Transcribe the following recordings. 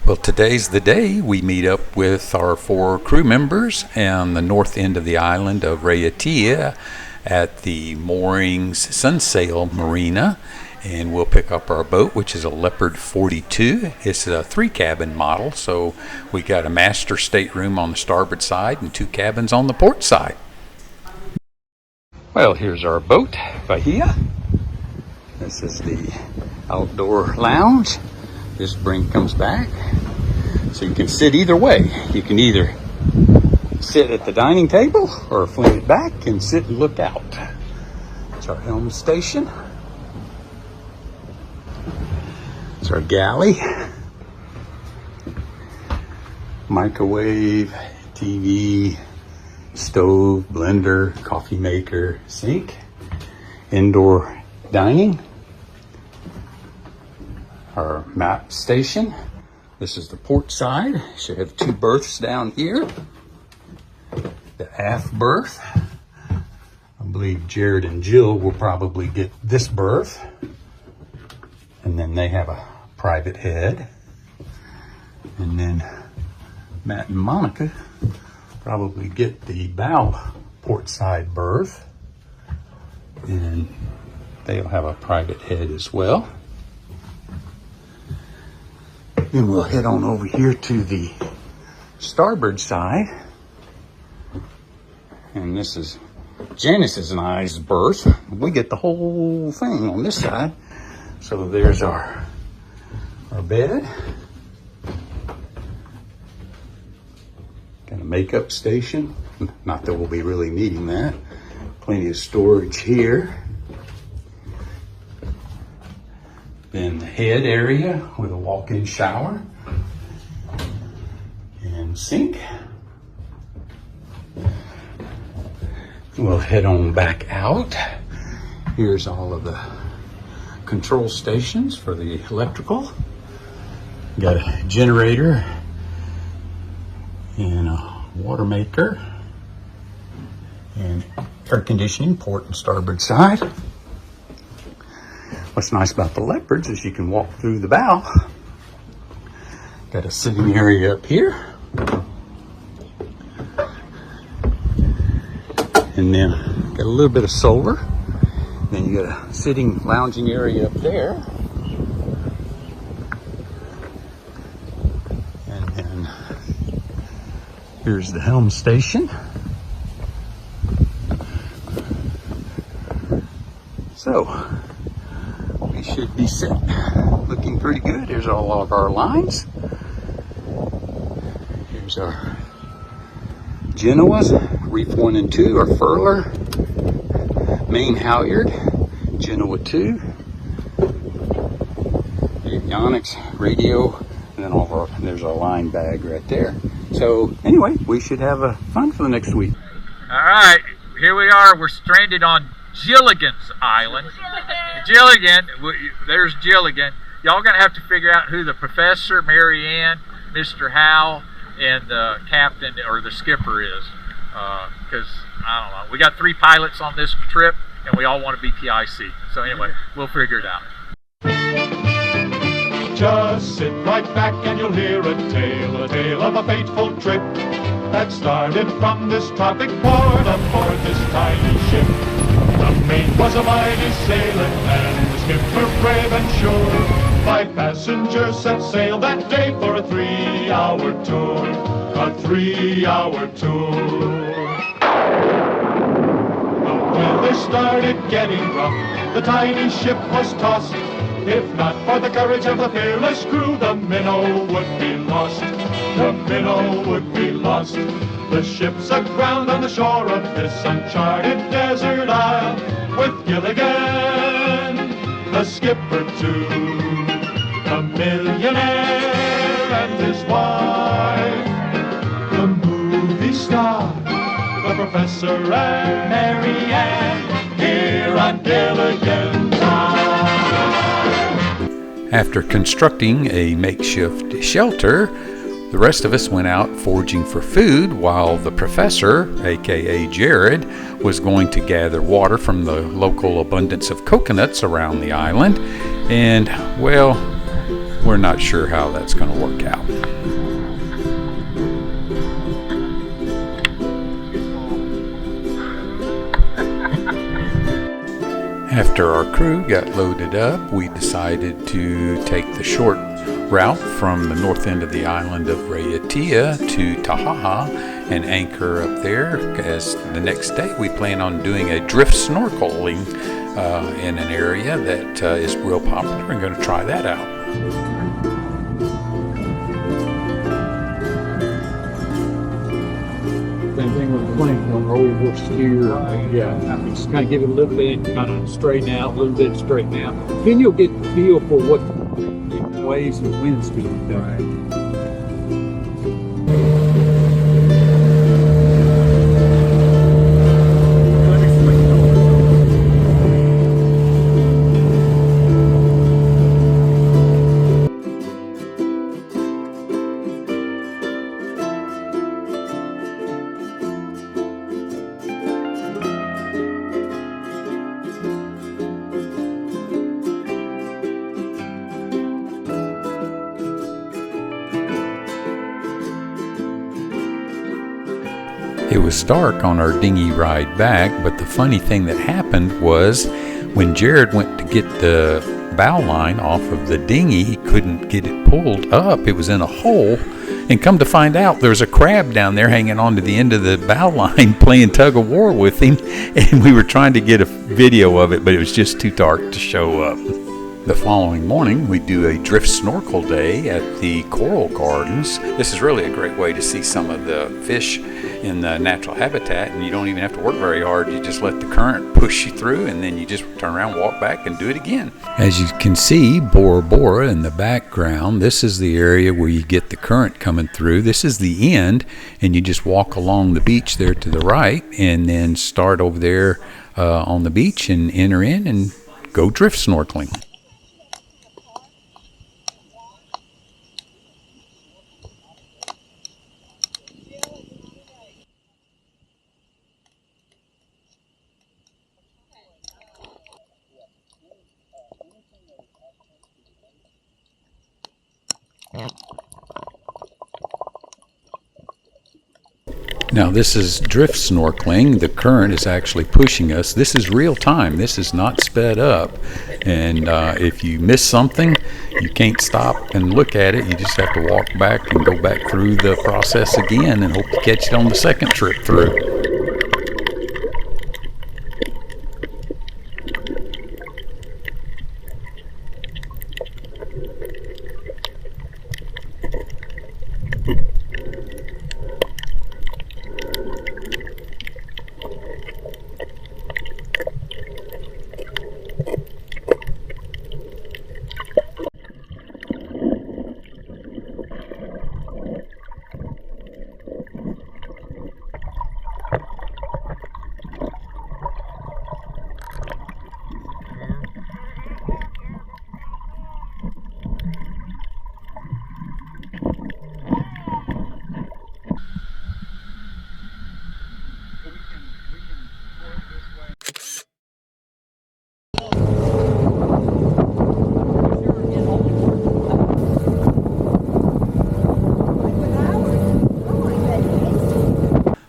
Well, today's the day we meet up with our 4 crew members on the north end of the island of Raiatea at the Moorings Sunsail Marina, and we'll pick up our boat, which is a Leopard 42. It's a 3-cabin model, so we got a master stateroom on the starboard side and 2 cabins on the port side. Well, here's our boat, Vahine. This is the outdoor lounge. This brink comes back, so you can sit either way. You can either sit at the dining table or fling it back and sit and look out. It's our helm station. It's our galley. Microwave, TV, stove, blender, coffee maker, sink, indoor dining. Our map station. This is the port side. Should have 2 berths down here. The aft berth. I believe Jared and Jill will probably get this berth. And then they have a private head. And then Matt and Monica probably get the bow port side berth. And they'll have a private head as well. Then we'll head on over here to the starboard side. And this is Janis and I's berth. We get the whole thing on this side. So there's our bed. Got a makeup station. Not that we'll be really needing that. Plenty of storage here. Then the head area with a walk-in shower and sink. We'll head on back out. Here's all of the control stations for the electrical. Got a generator and a water maker and air conditioning, port and starboard side. What's nice about the Leopards is you can walk through the bow. Got a sitting area up here. And then got a little bit of solar. Then you got a sitting, lounging area up there. And then here's the helm station. So, we should be set. Looking pretty good. Here's all of our lines. Here's our Genoas, Reef 1 and 2, our furler, main halyard, Genoa 2, avionics, radio, and then all of our, there's our line bag right there. So anyway, we should have fun for the next week. All right, here we are. We're stranded on Gilligan's Island. Gilligan, there's Gilligan. Y'all gonna have to figure out who the professor, Mary Ann, Mr. Howell, and the captain or the skipper is. Because I don't know. We got 3 pilots on this trip, and we all want to be TIC. So anyway, we'll figure it out. Just sit right back and you'll hear a tale of a fateful trip that started from this tropic port aboard this tiny ship. The mate was a mighty sailor and the skipper brave and sure. 5 passengers set sail that day for a 3-hour tour. A 3-hour tour. The weather started getting rough. The tiny ship was tossed. If not for the courage of the fearless crew, the minnow would be lost. The minnow would be lost. The ship's aground on the shore of this uncharted desert isle, with Gilligan, the skipper too, the millionaire and his wife, the movie star, the professor and Mary Ann, here on Gilligan's Isle. After constructing a makeshift shelter, the rest of us went out foraging for food while the professor, aka Jared, was going to gather water from the local abundance of coconuts around the island. And, well, we're not sure how that's going to work out. After our crew got loaded up, we decided to take the short route from the north end of the island of Raiatea to Taha'a and anchor up there, as the next day we plan on doing a drift snorkeling in an area that is real popular. We're going to try that out. Same thing with the plane, when we will steer, yeah, just kind of give it a little bit, kind of straighten out, a little bit straighten out. Then you'll get the feel for what waves and winds do. Right. It was dark on our dinghy ride back, but the funny thing that happened was when Jared went to get the bow line off of the dinghy, he couldn't get it pulled up. It was in a hole, and come to find out there's a crab down there hanging on to the end of the bow line playing tug of war with him, and we were trying to get a video of it, but it was just too dark to show up. The following morning, we do a drift snorkel day at the Coral Gardens. This is really a great way to see some of the fish in the natural habitat, and you don't even have to work very hard. You just let the current push you through, and then you just turn around, walk back, and do it again. As you can see, Bora-Bora in the background, this is the area where you get the current coming through. This is the end, and you just walk along the beach there to the right, and then start over there on the beach and enter in and go drift snorkeling. Now this is drift snorkeling. The current is actually pushing us. This is real time. This is not sped up. And if you miss something, you can't stop and look at it. You just have to walk back and go back through the process again and hope to catch it on the second trip through.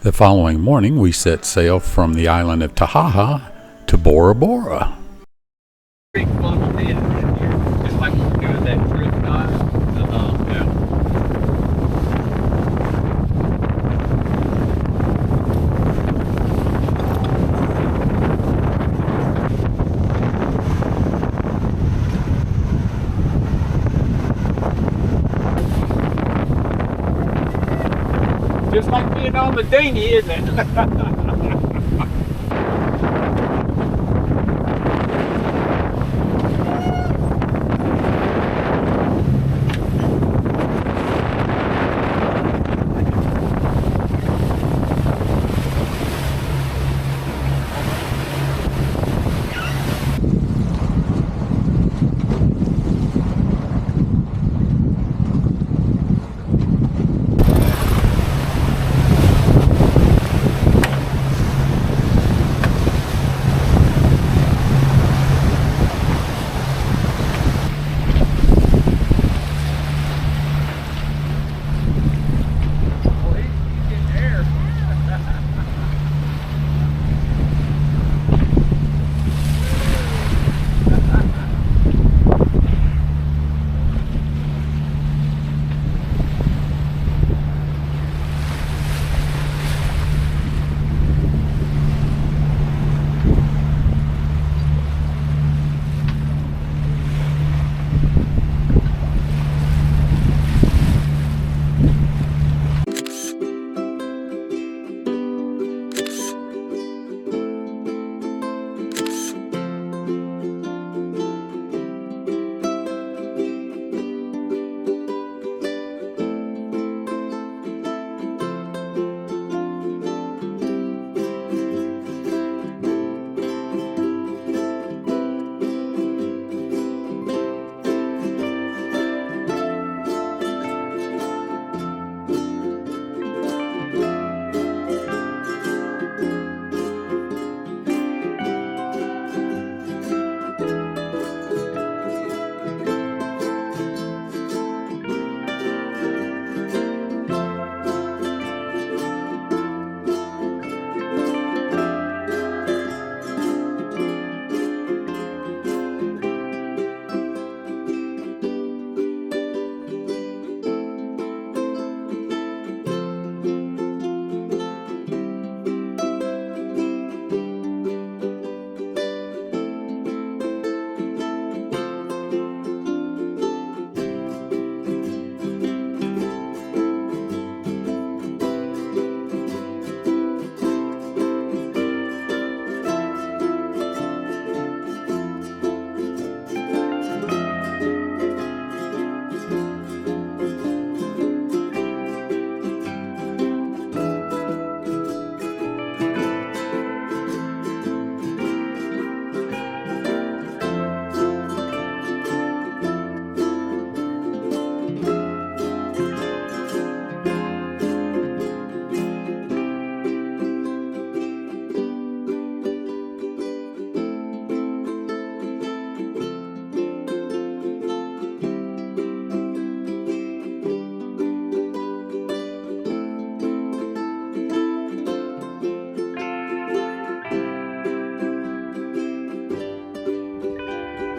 The following morning, we set sail from the island of Taha'a to Bora-Bora. Big funnel in here, just like we're doing that drift dive. Just like being on the dinghy, isn't it?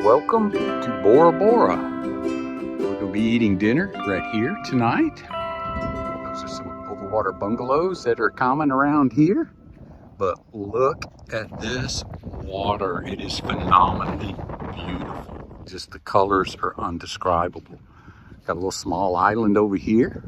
Welcome to Bora-Bora. We're going to be eating dinner right here tonight. Those are some Overwater Bungalows that are common around here. But look at this water. It is phenomenally beautiful. Just the colors are undescribable. Got a little small island over here.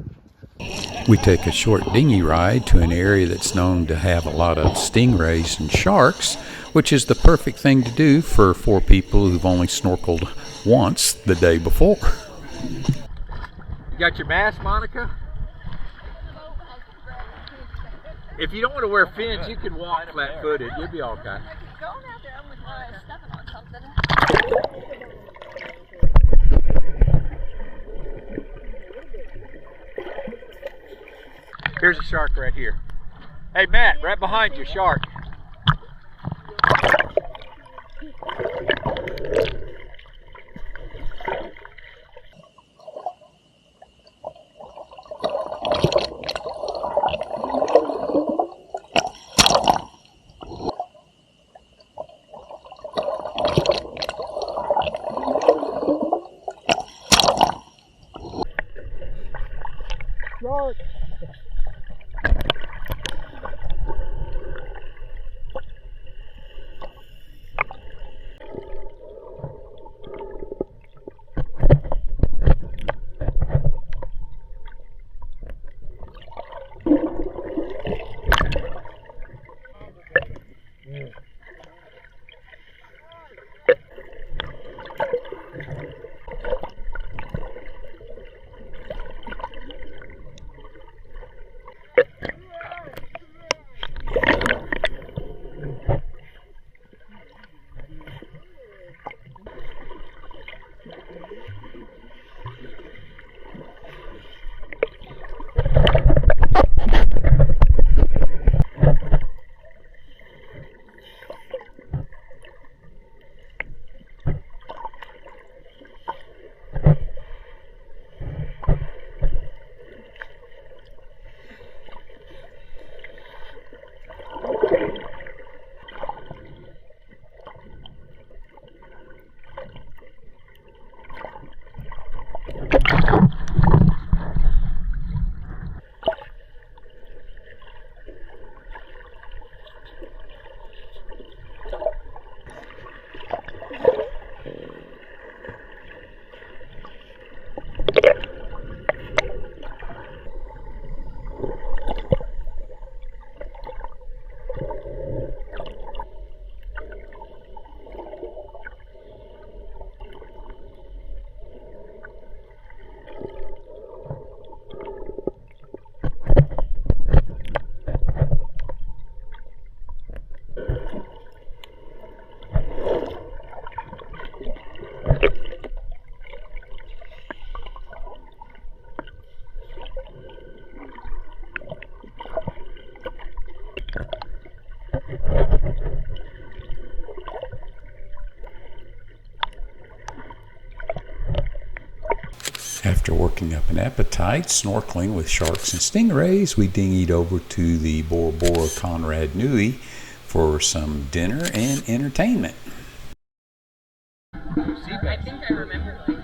We take a short dinghy ride to an area that's known to have a lot of stingrays and sharks, which is the perfect thing to do for 4 people who've only snorkeled once the day before. You got your mask, Monica? If you don't want to wear fins, you can walk flat-footed. You'll be okay. Going out there with stepping on something. Here's a shark right here. Hey, Matt, right behind you, shark. Shark. After working up an appetite, snorkeling with sharks and stingrays, we dinghied over to the Bora-Bora Conrad Nui for some dinner and entertainment. I think I remember like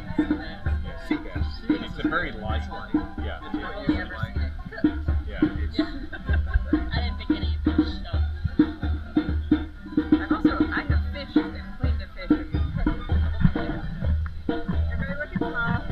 Sea bass. It's a very light one. Yeah. I've only ever seen it cooked. Yeah. It's, I didn't think any of this stuff. I have fished and cleaned the fish and cooked it. Everybody look at smile.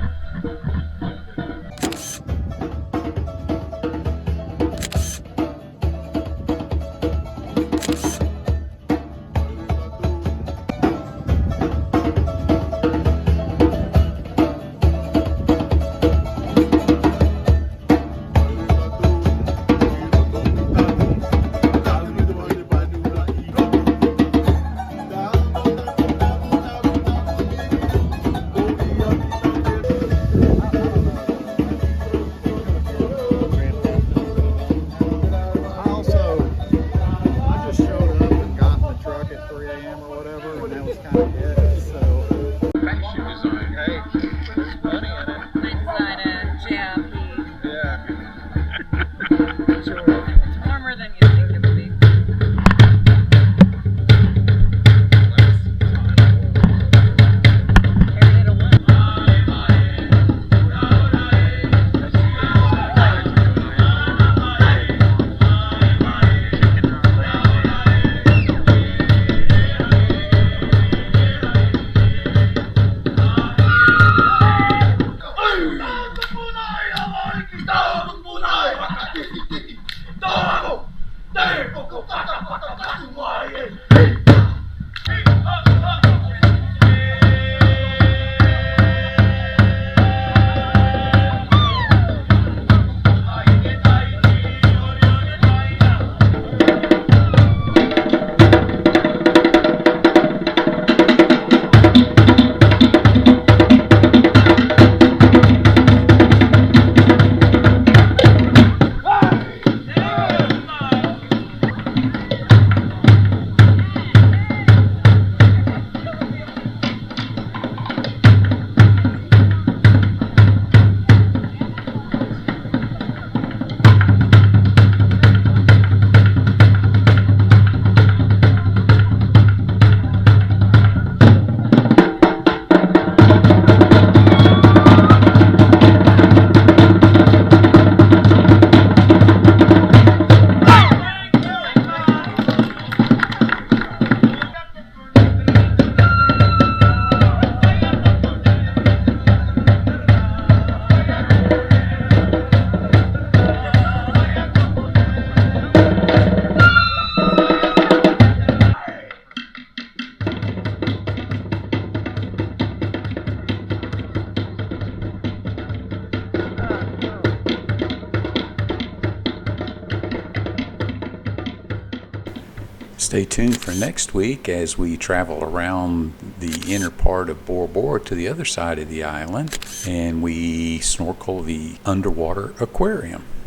Stay tuned for next week as we travel around the inner part of Bora-Bora to the other side of the island and we snorkel the underwater aquarium.